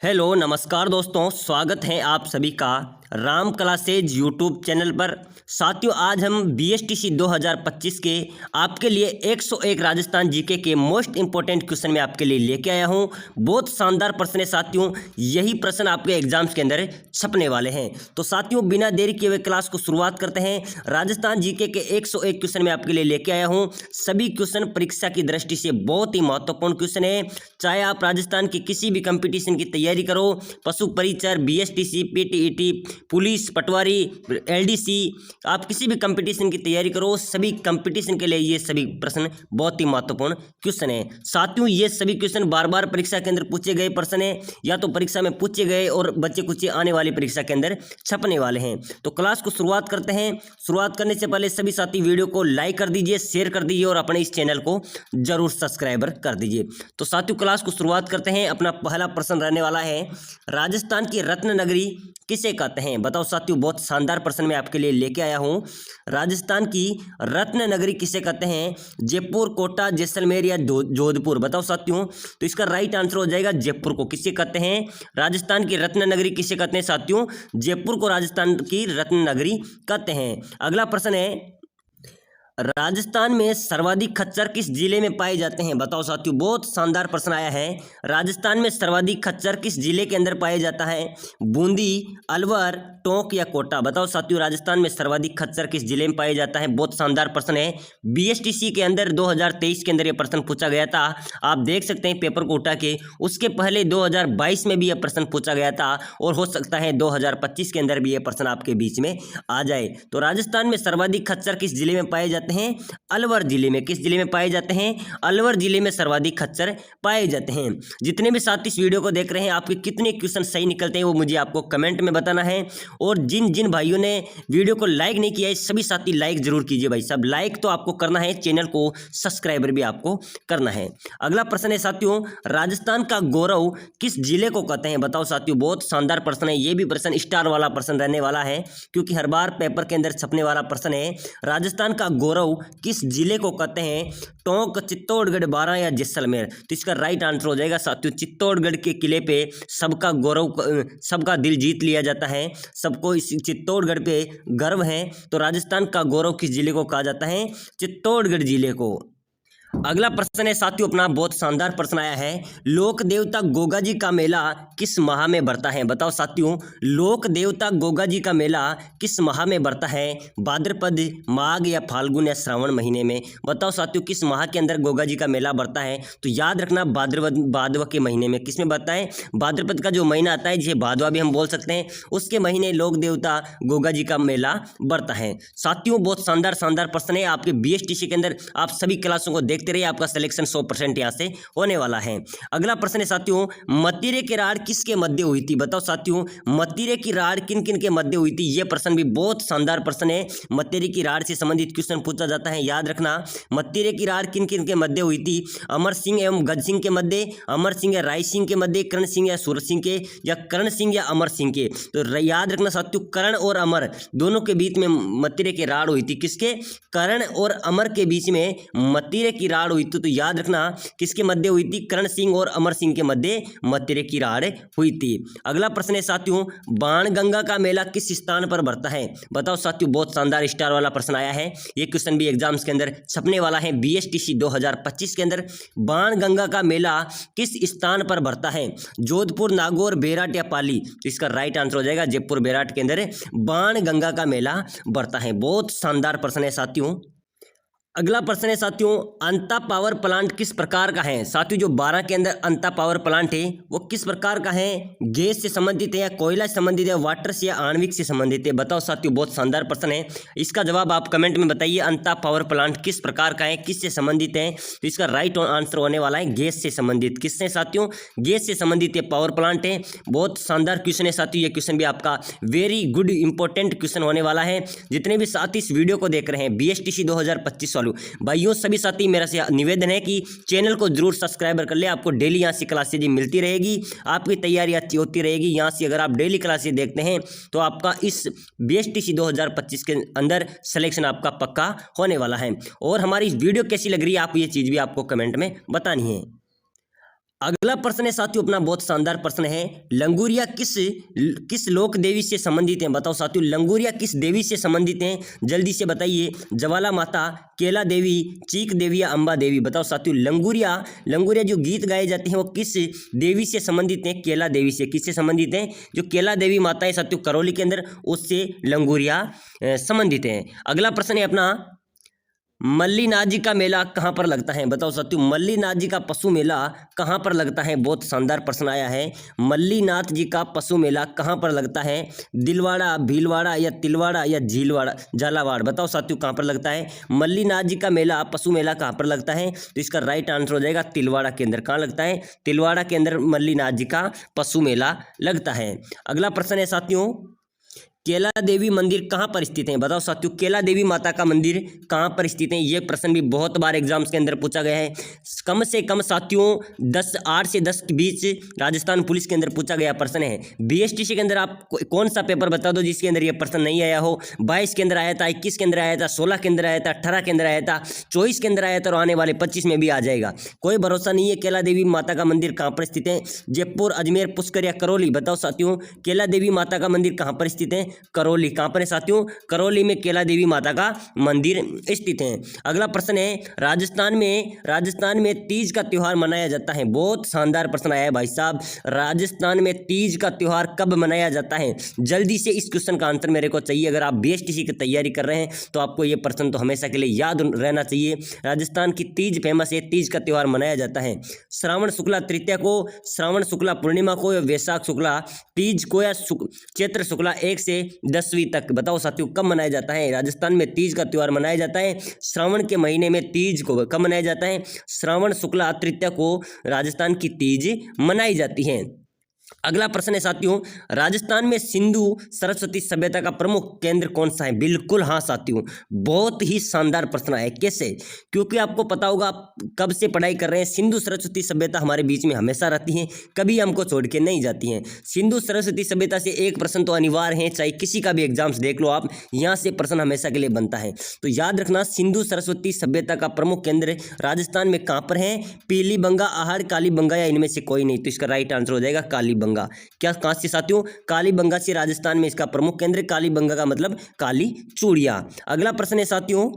Hello नमस्कार दोस्तों, स्वागत है आप सभी का राम क्लासेज यूट्यूब चैनल पर। साथियों, आज हम बीएसटीसी 2025 के आपके लिए 101 राजस्थान जीके के मोस्ट इंपॉर्टेंट क्वेश्चन में आपके लिए लेके आया हूं। बहुत शानदार प्रश्न है साथियों, यही प्रश्न आपके एग्जाम्स के अंदर छपने वाले हैं। तो साथियों, बिना देरी किए हुए क्लास को शुरुआत करते हैं। राजस्थान जीके के 101 क्वेश्चन में आपके लिए लेके आया हूँ। सभी क्वेश्चन परीक्षा की दृष्टि से बहुत ही महत्वपूर्ण क्वेश्चन है। चाहे आप राजस्थान की किसी भी कंपटीशन की तैयारी करो, पशु परिचर, बीएसटीसी, पीटीईटी, पुलिस, पटवारी, एलडीसी, आप किसी भी कंपटीशन की तैयारी करो, सभी कंपटीशन के लिए ये सभी प्रश्न बहुत ही महत्वपूर्ण क्वेश्चन है। साथियों, ये सभी क्वेश्चन बार बार परीक्षा के अंदर पूछे गए प्रश्न है, या तो परीक्षा में पूछे गए और बच्चे कुछ आने वाली परीक्षा के अंदर छपने वाले हैं। तो क्लास को शुरुआत करते हैं। शुरुआत करने से पहले सभी साथी वीडियो को लाइक कर दीजिए, शेयर कर दीजिए और अपने इस चैनल को जरूर सब्सक्राइबर कर दीजिए। तो साथियों, क्लास को शुरुआत करते हैं। अपना पहला प्रश्न रहने वाला है, राजस्थान की रत्न नगरी किसे कहते हैं? बताओ साथियों, बहुत शानदार प्रश्न मैं आपके लिए लेके आया हूं। राजस्थान की रत्न नगरी किसे कहते हैं? जयपुर, कोटा, जैसलमेर या जोधपुर? बताओ साथियों। तो इसका राइट आंसर हो जाएगा जयपुर को किसे कहते हैं? राजस्थान की रत्न नगरी किसे कहते हैं साथियों? जयपुर को राजस्थान की रत्न नगरी कहते हैं। अगला प्रश्न है, राजस्थान में सर्वाधिक खच्चर किस जिले में पाए जाते हैं? बताओ साथियों, बहुत शानदार प्रश्न आया है। राजस्थान में सर्वाधिक खच्चर किस जिले के अंदर पाए जाता है? बूंदी, अलवर, टोंक या कोटा? बताओ साथियों, राजस्थान में सर्वाधिक खच्चर किस जिले में पाए जाता है? बहुत शानदार प्रश्न है। बीएसटीसी के अंदर 2023 के अंदर यह प्रश्न पूछा गया था। आप देख सकते हैं पेपर को उठा के। उसके पहले 2022 में भी यह प्रश्न पूछा गया था और हो सकता है 2025 के अंदर भी यह प्रश्न आपके बीच में आ जाए। तो राजस्थान में सर्वाधिक खच्चर किस जिले में पाए जाते हैं? अलवर जिले में। किस जिले में पाए जाते हैं? अलवर जिले में सर्वाधिक खच्चर पाए जाते हैं। जितने भी साथी इस वीडियो को देख रहे हैं, आपके कितने क्वेश्चन सही निकलते हैं वो मुझे आपको कमेंट में बताना है। और जिन जिन भाइयों ने वीडियो को लाइक नहीं किया है, सभी साथी लाइक जरूर कीजिए भाई साहब। लाइक तो आपको करना है, चैनल को सब्सक्राइबर भी आपको करना है। अगला प्रश्न है साथियों, राजस्थान का गौरव किस जिले को कहते हैं? बताओ साथियों, बहुत शानदार प्रश्न है। ये भी प्रश्न स्टार वाला प्रश्न रहने वाला है, क्योंकि हर बार पेपर के अंदर छपने वाला प्रश्न है। राजस्थान का गौरव किस जिले को कहते हैं? टोंक, चित्तौड़गढ़, बारां या जैसलमेर? तो इसका राइट आंसर हो जाएगा साथियों, चित्तौड़गढ़ के किले पे सबका गौरव, सबका दिल जीत लिया जाता है। सबको इस चित्तौड़गढ़ पे गर्व है। तो राजस्थान का गौरव किस जिले को कहा जाता है? चित्तौड़गढ़ जिले को। अगला प्रश्न है साथियों, अपना बहुत शानदार प्रश्न आया है, लोक देवता गोगा जी का मेला किस माह में बढ़ता है? बताओ साथियों, लोक देवता गोगा जी का मेला किस माह में बढ़ता है? भाद्रपद, माघ या फाल्गुन या श्रावण महीने में? बताओ साथियों, किस माह के अंदर गोगा जी का मेला बढ़ता है? तो याद रखना, भाद्रवा के महीने में। किस में बढ़ता है? भाद्रपद का जो महीना आता है, जिसे भादवा भी हम बोल सकते हैं, उसके महीने लोक देवता गोगा जी का मेला बढ़ता है। साथियों, बहुत शानदार शानदार प्रश्न है आपके बीएसटीसी के अंदर। आप सभी क्लासों को देखते रहिए, आपका सिलेक्शन 100% यहाँ से होने वाला है। अगला प्रश्न है साथियों, मतीरे की राड़ किसके मध्य हुई थी? बताओ साथियों, मतीरे की राड़ किन किन के मध्य हुई थी? यह प्रश्न भी बहुत शानदार प्रश्न है। मतीरे की राड़ से संबंधित क्वेश्चन पूछा जाता है, याद रखना। मतीरे की राड़ किन किन के मध्य हुई थी? अमर सिंह एवं गज सिंह के मध्य, अमर सिंह या राय सिंह के मध्य, कर्ण सिंह या सूरज सिंह के, या कर्ण सिंह या अमर सिंह के? तो याद रखना साथियों, कर्ण और अमर दोनों के बीच में मतीरे की राड़ हुई थी। किसके? कर्ण और अमर के बीच में मतीरे की राड़ हुई थी। तो याद रखना, किसके मध्य हुई थी? कर्ण सिंह और अमर सिंह के मध्य मतीरे की राड़ हुई थी। अगला प्रश्न है साथियों, बाणगंगा का मेला किस स्थान पर बढ़ता है? बताओ साथियों, बहुत शानदार स्टार वाला प्रश्न आया है। ये क्वेश्चन भी एग्जाम्स के अंदर छपने वाला है बीएसटीसी 2025 के अंदर। बाणगंगा का मेला किस स्थान पर बढ़ता है? जोधपुर, नागौर, बेराट या पाली? तो इसका राइट आंसर हो जाएगा जयपुर बेराट के अंदर बाणगंगा का मेला बढ़ता है। बहुत शानदार प्रश्न है साथियों। अगला प्रश्न है साथियों, अंता पावर प्लांट किस प्रकार का है? साथियों, जो 12 के अंदर अंता पावर प्लांट है वो किस प्रकार का है? गैस से संबंधित है या कोयला से संबंधित है, वाटर से या आणविक से संबंधित है? बताओ साथियों, बहुत शानदार प्रश्न है। इसका जवाब आप कमेंट में बताइए। अंता पावर प्लांट किस प्रकार का है, किससे संबंधित है? तो इसका राइट आंसर होने वाला है गैस से संबंधित। किससे साथियों? गैस से संबंधित ये पावर प्लांट है। बहुत शानदार क्वेश्चन है साथियों। ये क्वेश्चन भी आपका वेरी गुड इंपॉर्टेंट क्वेश्चन होने वाला है। जितने भी साथी इस वीडियो को देख रहे हैं, बीएसटीसी 2025 वालों भाइयों, सभी साथी, मेरा से निवेदन है कि चैनल को जरूर सब्सक्राइबर कर ले। आपको डेली यहाँ से क्लासेज मिलती रहेगी, आपकी तैयारी अच्छी होती रहेगी। यहाँ से अगर आप डेली क्लासेज देखते हैं तो आपका इस बीएसटीसी 2025 के अंदर सिलेक्शन आपका पक्का होने वाला है। और हमारी वीडियो कैसी लग रही है, आप ये चीज़ भी आपको कमेंट में बतानी है। अगला प्रश्न है साथियों अपना बहुत शानदार प्रश्न है, लंगूरिया किस लोक देवी से संबंधित हैं? बताओ साथियों, लंगूरिया किस देवी से संबंधित हैं? जल्दी से बताइए। ज्वाला माता, केला देवी, चीक देवी या अंबा देवी? बताओ साथियों, लंगूरिया जो गीत गाए जाते हैं वो किस देवी से संबंधित हैं? केला देवी से। किससे संबंधित हैं? जो केला देवी माता है साथियों करौली के अंदर, उससे लंगूरिया संबंधित हैं। अगला प्रश्न है अपना, मल्लीनाथ जी का मेला कहाँ पर लगता है? बताओ साथियों, मल्लीनाथ जी का पशु मेला कहाँ पर लगता है? बहुत शानदार प्रश्न आया है। मल्लीनाथ जी का पशु मेला कहाँ पर लगता है? दिलवाड़ा, भीलवाड़ा या तिलवाड़ा या झीलवाड़ा, झालावाड़? बताओ साथियों कहाँ पर लगता है? मल्लीनाथ जी का मेला, पशु मेला कहाँ पर लगता है? तो इसका राइट आंसर हो जाएगा तिलवाड़ा के अंदर। कहाँ लगता है? तिलवाड़ा के अंदर मल्लीनाथ जी का पशु मेला लगता है। अगला प्रश्न है साथियों, केला देवी मंदिर कहाँ पर स्थित है? बताओ साथियों, केला देवी माता का मंदिर कहाँ पर स्थित है? ये प्रश्न भी बहुत बार एग्जाम्स के अंदर पूछा गया है। कम से कम साथियों 8 से 10 के बीच राजस्थान पुलिस के अंदर पूछा गया प्रश्न है। बीएसटीसी के अंदर आप कौन सा पेपर बता दो जिसके अंदर ये प्रश्न नहीं आया हो? 22 के अंदर आया था, 21 के अंदर आया था, 16 के अंदर आया था, 18 के अंदर आया था, 24 के अंदर आया था और आने वाले 25 में भी आ जाएगा। कोई भरोसा नहीं है। केला देवी माता का मंदिर कहाँ पर स्थित है? जयपुर, अजमेर, पुष्कर या करौली? बताओ साथियों, केला देवी माता का मंदिर कहाँ पर स्थित है? करौली। कहाँ पर है साथियों? करौली में केला देवी माता का मंदिर स्थित है। अगला प्रश्न है, राजस्थान में तीज का त्योहार मनाया जाता है? बहुत शानदार प्रश्न आया है भाई साहब। राजस्थान में तीज का त्योहार कब मनाया जाता है? जल्दी से इस क्वेश्चन का आंसर मेरे को चाहिए। अगर आप बीएसटीसी की तैयारी कर रहे हैं तो आपको ये प्रश्न तो हमेशा के लिए याद रहना चाहिए। राजस्थान की तीज फेमस है, तीज का त्योहार मनाया जाता है श्रावण शुक्ला तृतीया को, श्रावण शुक्ला पूर्णिमा को या वैशाख शुक्ला तीज को या चैत्र शुक्ला 1 से 10वीं तक? बताओ साथियों कब मनाया जाता है? राजस्थान में तीज का त्योहार मनाया जाता है श्रावण के महीने में। तीज को कब मनाया जाता है? श्रावण शुक्ला तृतीया को राजस्थान की तीज मनाई जाती है। अगला प्रश्न है साथियों, राजस्थान में सिंधु सरस्वती सभ्यता का प्रमुख केंद्र कौन सा है? बिल्कुल हाँ साथियों, बहुत ही शानदार प्रश्न है। कैसे? क्योंकि आपको पता होगा आप कब से पढ़ाई कर रहे हैं। सिंधु सरस्वती सभ्यता हमारे बीच में हमेशा रहती है, कभी हमको छोड़ के नहीं जाती हैं। सिंधु सरस्वती सभ्यता से एक प्रश्न तो अनिवार्य है, चाहे किसी का भी एग्जाम्स देख लो आप, यहाँ से प्रश्न हमेशा के लिए बनता है। तो याद रखना, सिंधु सरस्वती सभ्यता का प्रमुख केंद्र राजस्थान में कहाँ पर है? पीलीबंगा, आहड़, कालीबंगा या इनमें से कोई नहीं? तो इसका राइट आंसर हो जाएगा कालीबंगा। क्या कहां से साथियों? कालीबंगा से राजस्थान में इसका प्रमुख केंद्र। कालीबंगा का मतलब काली चूड़ियां। अगला प्रश्न है साथियों,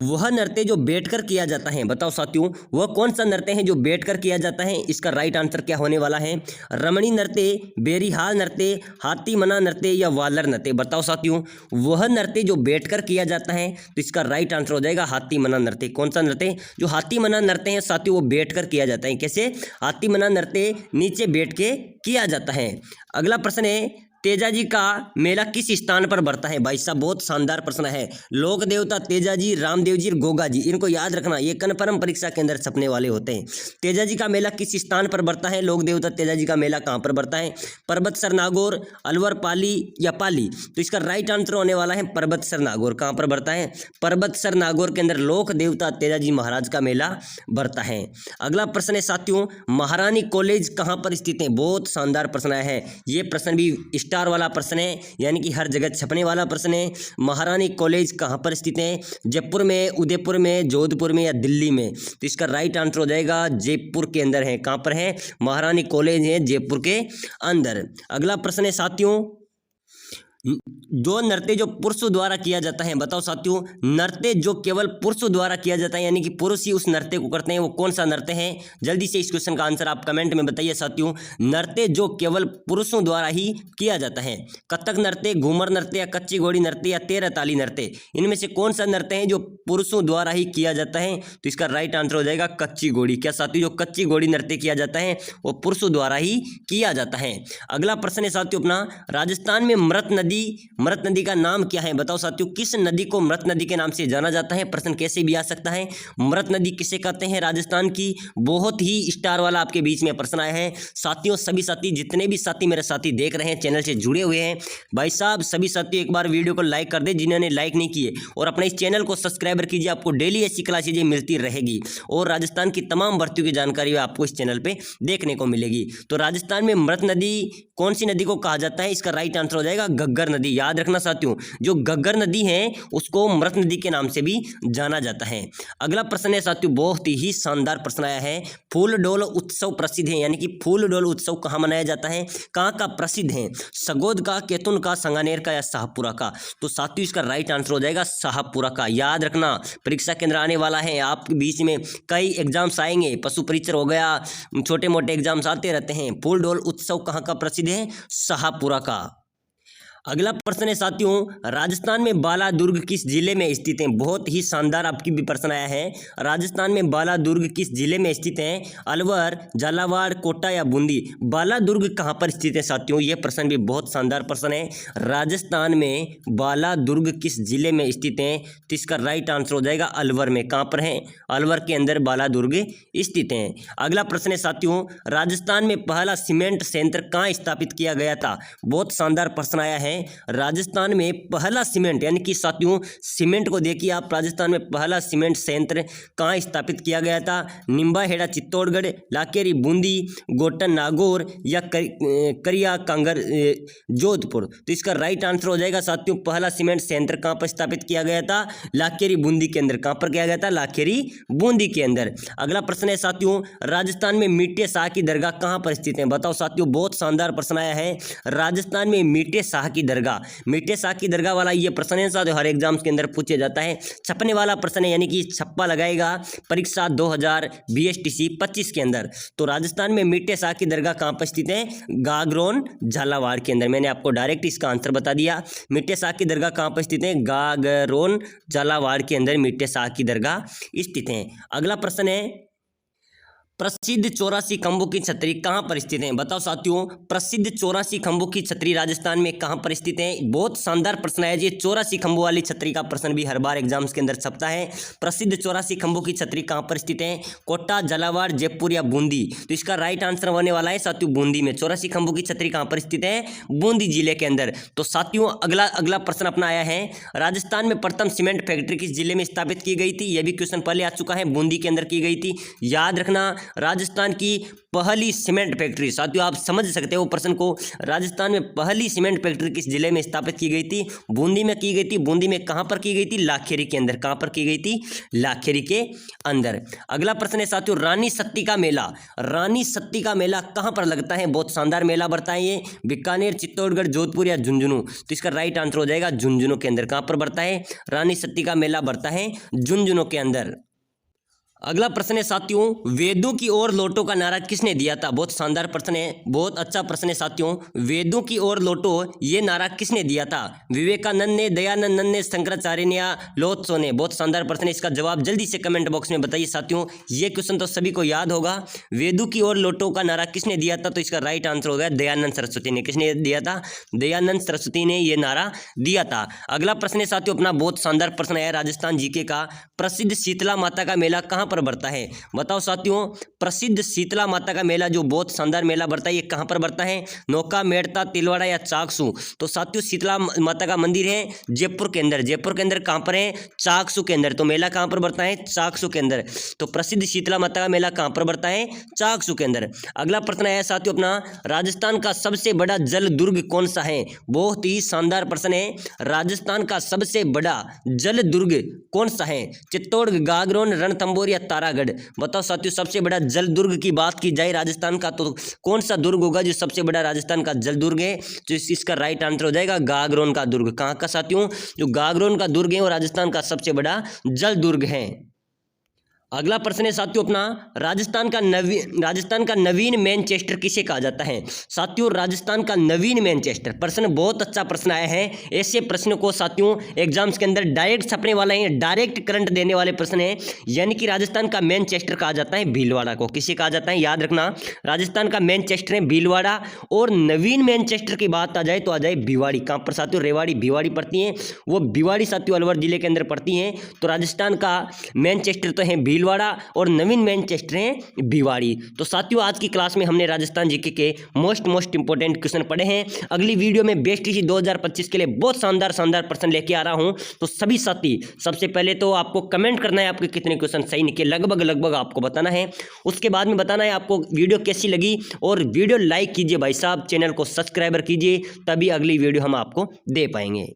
वह नृत्य जो बैठकर किया जाता है? बताओ साथियों, वह कौन सा नृत्य है जो बैठकर किया जाता है? इसका राइट आंसर क्या होने वाला है? रमणी नृत्य, बेरीहाल नृत्य, हाथी मना नृत्य या वालर नृत्य? बताओ साथियों, वह नृत्य जो बैठकर किया जाता है, तो इसका राइट आंसर हो जाएगा हाथी मना नृत्य। कौन सा नृत्य? जो हाथी मना नृत्य है साथियों, वो बैठकर किया जाता है। कैसे? हाथी मना नृत्य नीचे बैठ के किया जाता है। अगला प्रश्न है, तेजाजी का मेला किस स्थान पर बढ़ता है? भाई साहब बहुत शानदार प्रश्न है। लोक देवता तेजाजी, रामदेव जी और गोगा जी, इनको याद रखना, ये कन्फर्म परीक्षा के अंदर छपने वाले होते हैं। तेजाजी का मेला किस स्थान पर बढ़ता है? लोक देवता तेजाजी का मेला कहाँ पर बढ़ता है? पर्वतसर नागौर, अलवर, पाली या पाली? तो इसका राइट आंसर होने वाला है पर्वतसर नागौर। कहाँ पर बढ़ता है? पर्वतसर नागौर के अंदर लोक देवता तेजाजी महाराज का मेला बढ़ता है। अगला प्रश्न है साथियों, महारानी कॉलेज कहाँ पर स्थित है? बहुत शानदार प्रश्न आया है। ये प्रश्न भी स्टार वाला प्रश्न है, यानी कि हर जगह छपने वाला प्रश्न है। महारानी कॉलेज कहाँ पर स्थित है? जयपुर में, उदयपुर में, जोधपुर में या दिल्ली में? तो इसका राइट आंसर हो जाएगा जयपुर के अंदर है। कहाँ पर है? महारानी कॉलेज है जयपुर के अंदर। अगला प्रश्न है साथियों, जो नृत्य जो पुरुषों द्वारा किया जाता है? बताओ साथियों, नृत्य जो केवल पुरुषों द्वारा किया जाता है, यानी कि पुरुष ही उस नृत्य को करते हैं, वो कौन सा नृत्य है? जल्दी से इस क्वेश्चन का आंसर आप कमेंट में बताइए साथियों। नृत्य जो केवल पुरुषों द्वारा ही किया जाता है, कथक नृत्य, घूमर नृत्य या कच्ची घोड़ी नृत्य या तेरह ताली नृत्य? इनमें से कौन सा नृत्य है जो पुरुषों द्वारा ही किया जाता है? तो इसका राइट आंसर हो जाएगा कच्ची घोड़ी। क्या साथियों, जो कच्ची घोड़ी नृत्य किया जाता है वो पुरुषों द्वारा ही किया जाता है। अगला प्रश्न है साथियों अपना, राजस्थान में मृत नदी का नाम क्या है? बताओ साथियों, किस नदी को मृत नदी के नाम से जाना जाता है? प्रश्न कैसे भी आ सकता है। मृत नदी किसे कहते हैं राजस्थान की? बहुत ही स्टार वाला आपके बीच में प्रश्न आया है साथियों। सभी साथी, जितने भी साथी मेरे साथी देख रहे हैं, चैनल से जुड़े हुए हैं, भाई साहब सभी साथी एक बार वीडियो को लाइक कर दे जिन्होंने लाइक नहीं किए, और अपने इस चैनल को सब्सक्राइबर कीजिए। आपको डेली ऐसी क्लासेज मिलती रहेगी और राजस्थान की तमाम भर्तियों की जानकारी आपको इस चैनल पर देखने को मिलेगी। तो राजस्थान में मृत नदी कौन सी नदी को कहा जाता है? इसका राइट आंसर हो जाएगा घग्गर घग्गर नदी। याद रखना साथियों, जो घग्गर नदी है उसको मृत नदी के नाम से भी जाना जाता है। अगला प्रश्न है साथियों, बहुत ही शानदार प्रश्न आया है। फूल डोल उत्सव प्रसिद्ध है, यानी कि फूल डोल उत्सव कहाँ मनाया जाता है, कहाँ का प्रसिद्ध है? सगोद का, केतुन का, संगानेर का या शाहपुरा का? तो साथियों इसका राइट आंसर हो जाएगा शाहपुरा का। याद रखना, परीक्षा केंद्र आने वाला है, आपके बीच में कई एग्जाम्स आएंगे, पशु परीक्षण हो गया, छोटे मोटे एग्जाम्स आते रहते हैं। फूल डोल उत्सव कहाँ का प्रसिद्ध है? शाहपुरा का। अगला प्रश्न है साथियों, राजस्थान में बाला दुर्ग किस जिले में स्थित है? बहुत ही शानदार आपकी भी प्रश्न आया है। राजस्थान में बाला दुर्ग किस जिले में स्थित है? अलवर, झालावाड़, कोटा या बूंदी? बाला दुर्ग कहाँ पर स्थित है साथियों? यह प्रश्न भी बहुत शानदार प्रश्न है। राजस्थान में बाला दुर्ग किस जिले में स्थित है? तो इसका राइट आंसर हो जाएगा अलवर में। कहाँ पर है? अलवर के अंदर बाला दुर्ग स्थित है। अगला प्रश्न है साथियों, राजस्थान में पहला सीमेंट संयंत्र कहाँ स्थापित किया गया था? बहुत शानदार प्रश्न आया है। राजस्थान में पहला सीमेंट, यानी कि साथियों सीमेंट को देखिए आप, राजस्थान में पहला सीमेंट संयंत्र कहाँ स्थापित किया गया था? निम्बाहेड़ा चित्तौड़गढ़, लाकेरी बूंदी, गोटन नागौर या करिया कांगर जोधपुर? तो इसका राइट आंसर हो जाएगा साथियों, पहला सीमेंट संयंत्र कहाँ पर स्थापित किया गया था? लाकेरी बूंदी के अंदर। कहाँ पर किया गया था? लाकेरी बूंदी के अंदर। अगला प्रश्न है साथियों, राजस्थान में मीठे शाह की दरगाह कहाँ पर स्थित है? बताओ साथियों, बहुत शानदार प्रश्न आया है। राजस्थान में मीठे शाह की दरगाह, मीठे शाह की दरगाह वाला ये प्रश्न है साथियों, हर एग्जाम्स के अंदर पूछा जाता है। छपने वाला प्रश्न है, यानी कि छप्पा लगाएगा परीक्षा 2000 BSTC 25 के अंदर। तो राजस्थान में मीठे शाह की दरगाह कहाँ पर स्थित है? गागरोन, झालावाड़ के अंदर। मैंने आपको डायरेक्ट इसका आंसर बता दिया। मीठे शाह की दरगाह कहाँ पर स्थित है? गागरोन, झालावाड़ के अंदर मीठे शाह की दरगाह स्थित है। अगला प्रश्न है, प्रसिद्ध 84 खंभों की छतरी कहाँ पर स्थित है? बताओ साथियों, प्रसिद्ध 84 खंभों की छतरी राजस्थान में कहाँ पर स्थित है? बहुत शानदार प्रश्न है। ये 84 खंभों वाली छतरी का प्रश्न भी हर बार एग्जाम्स के अंदर छपता है। प्रसिद्ध 84 खंभों की छतरी कहाँ पर स्थित है? कोटा, झालावाड़, जयपुर या बूंदी? तो इसका राइट आंसर होने वाला है साथियों बूंदी में। 84 खंभों की छतरी कहाँ पर स्थित है? बूंदी जिले के अंदर। तो साथियों अगला प्रश्न अपना आया है, राजस्थान में प्रथम सीमेंट फैक्ट्री किस जिले में स्थापित की गई थी? यह भी क्वेश्चन पहले आ चुका है, बूंदी के अंदर की गई थी। याद रखना, राजस्थान की पहली सीमेंट फैक्ट्री, साथियों आप समझ सकते हो प्रश्न को, राजस्थान में पहली सीमेंट फैक्ट्री किस जिले में स्थापित की गई थी? बूंदी में की गई थी। बूंदी में कहां पर की गई थी? लाखेरी के अंदर। कहां पर की गई थी? लाखेरी के अंदर। अगला प्रश्न है साथियों, रानी सत्ती का मेला, रानी सत्ती का मेला कहां पर लगता है? बहुत शानदार मेला बढ़ता है ये, बीकानेर, चित्तौड़गढ़, जोधपुर या झुंझुनू? तो इसका राइट आंसर हो जाएगा झुंझुनू के अंदर। कहां पर बढ़ता है? रानी सत्ती का मेला बढ़ता है झुंझुनू के अंदर। अगला प्रश्न है साथियों, वेदों की ओर लौटो का नारा किसने दिया था? बहुत शानदार प्रश्न है, बहुत अच्छा प्रश्न है साथियों। वेदों की ओर लौटो ये नारा किसने दिया था? विवेकानंद ने, दयानंद ने, शंकराचार्य ने या लोत्सो ने? बहुत शानदार प्रश्न है, इसका जवाब जल्दी से कमेंट बॉक्स में बताइए साथियों। ये क्वेश्चन तो सभी को याद होगा। वेदों की ओर लौटो का नारा किसने दिया था? तो इसका राइट आंसर हो गया दयानंद सरस्वती ने। किसने दिया था? दयानंद सरस्वती ने ये नारा दिया था। अगला प्रश्न है साथियों अपना, बहुत शानदार प्रश्न है राजस्थान जीके का, प्रसिद्ध शीतला माता का मेला कहां पर बढ़ता है? बताओ साथियों, प्रसिद्ध शीतला माता का मेला जो बहुत शानदार मेला बढ़ता है ये कहां पर बढ़ता है? नौका, मेड़ता, तिलवाड़ा या चाकसू? तो साथियों शीतला माता का मंदिर है जयपुर के अंदर। जयपुर के अंदर कहां पर है? चाकसू के अंदर। तो मेला कहां पर बढ़ता है? चाकसू के अंदर। तो प्रसिद्ध शीतला माता का मेला कहां पर बढ़ता है? चाकसू के अंदर। अगला प्रश्न है साथियों अपना, राजस्थान का सबसे बड़ा जल दुर्ग कौन सा है? बहुत ही शानदार प्रश्न है। राजस्थान का सबसे बड़ा जल दुर्ग कौन सा है? चित्तौड़गढ़, गागरोन, रणथंभौर या तारागढ़? बताओ साथियों, सबसे बड़ा जल दुर्ग की बात की जाए राजस्थान का तो कौन सा दुर्ग होगा जो सबसे बड़ा राजस्थान का जल दुर्ग है? तो इसका राइट आंसर हो जाएगा गागरोन का दुर्ग। कहां का साथियों? जो गागरोन का दुर्ग है वो राजस्थान का सबसे बड़ा जल दुर्ग है। अगला प्रश्न है साथियों अपना, राजस्थान का नवीन मैनचेस्टर किसे कहा जाता है? साथियों राजस्थान का नवीन मैनचेस्टर, प्रश्न बहुत अच्छा प्रश्न आया है। ऐसे प्रश्न को साथियों एग्जाम्स के अंदर डायरेक्ट छपने वाले हैं, डायरेक्ट करंट देने वाले प्रश्न हैं। यानी कि राजस्थान का मैनचेस्टर कहा जाता है भीलवाड़ा को। किसे कहा जाता है? याद रखना, राजस्थान का मैनचेस्टर है भीलवाड़ा। और नवीन मैनचेस्टर की बात आ जाए तो आ जाए भिवाड़ी। कहाँ पर साथियों? रेवाड़ी, भिवाड़ी पड़ती है, वो भिवाड़ी साथियों अलवर जिले के अंदर पड़ती हैं। तो राजस्थान का मैनचेस्टर तो है भीलवाड़ा, भीलवाड़ा और नवीन मैनचेस्टर हैं भिवाड़ी। तो साथियों आज की क्लास में हमने राजस्थान जीके के मोस्ट इंपॉर्टेंट क्वेश्चन पढ़े हैं। अगली वीडियो में बीएसटीसी 2025 के लिए बहुत शानदार प्रश्न लेके आ रहा हूं। तो सभी साथी सबसे पहले तो आपको कमेंट करना है आपके कितने क्वेश्चन सही निकले, लगभग आपको बताना है। उसके बाद में बताना है आपको वीडियो कैसी लगी, और वीडियो लाइक कीजिए भाई साहब, चैनल को सब्सक्राइबर कीजिए, तभी अगली वीडियो हम आपको दे पाएंगे।